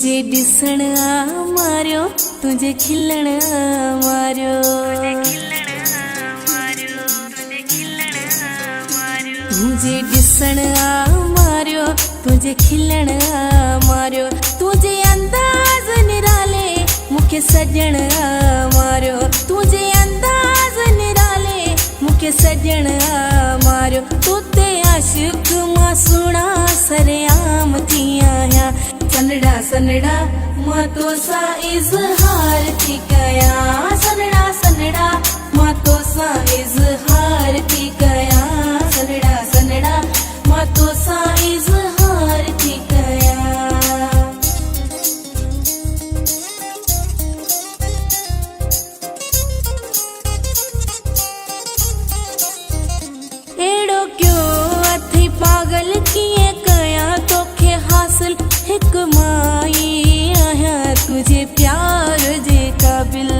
तुझे दिसण मारियो तुझे खिलण मारियो तुझे दिसण मारियो तुझे खिलण मारियो तुझे अंदाज निराले मुखे सजण मारियो तुझे अंदाज निराले मुखे सजण मारियो तुते आशिक मां सुणा सरेआम थी आया सनड़ा सनड़ा मां तो सा इजहार थी कया सनड़ा सनड़ा मां तो सा इजहार थी कया सनड़ा सनड़ा मां तो सा इजहार थी कया एड़ो क्यों अथी पागल किए कया तोखे हासिल एक माई आया तुझे प्यार जे काबिल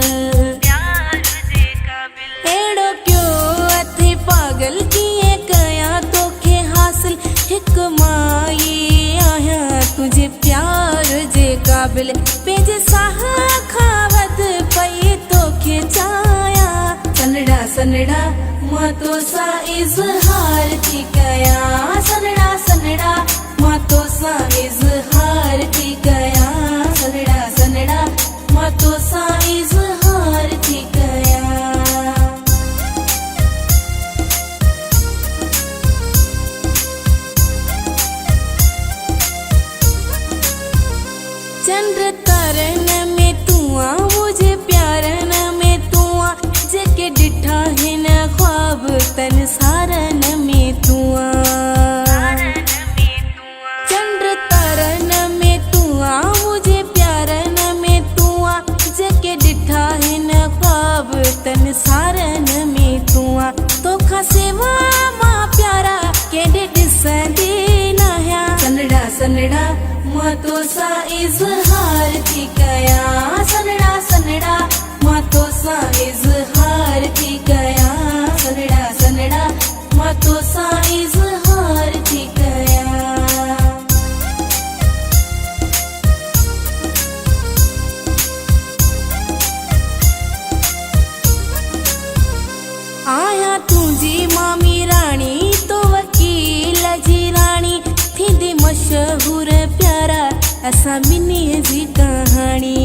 एड़ो क्यों अथी पागल किए कया तोखे हासिल एक माई आया तुझे प्यार जे काबिल पेजे साह खावत पई तोखे चाया सनड़ा सनड़ा मां तो सा इजहार थी कया सनड़ा सनड़ा मां तो सा इजहार थी कया सनड़ा सनड़ा मां तो सा इजहार थी कया चंद्र तारन में तू आ मुझे प्यारन में तू आ जेके डिठा हिन ख्वाब तन सारन में तू आ चंद्र तारन में तू आ मुझे प्यारन में तू आ जेके डिठा हिन ख्वाब तन सारन में तू आ तोखा सेवा मां प्यारा केडे ॾिसंदी नाहिया सनड़ा सनड़ा मां तो सा इजहार थी कया सनड़ा सनड़ा मां तो सा इजहार थी कया सनड़ा सनड़ा मां तो सा इजहार थी कया आया तुझी मामी रानी तो वकील जी रानी थी मशहूर प्यारा असा मिनीअ जी कहानी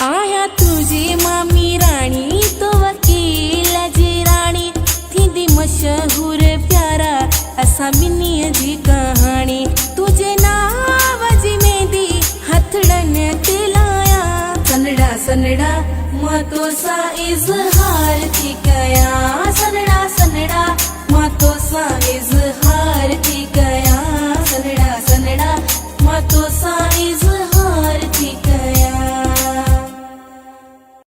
आया तुझी मामी रानी तो वकील जी रानी थी मशहूर प्यारा असा मिनीअ जी कहानी तुझे नाव जी मेहंदी हथड़न ते लाया सनड़ा सनड़ा मां तो सा इजहार थी कया सनड़ा सनड़ा मां तो सा इजहार थी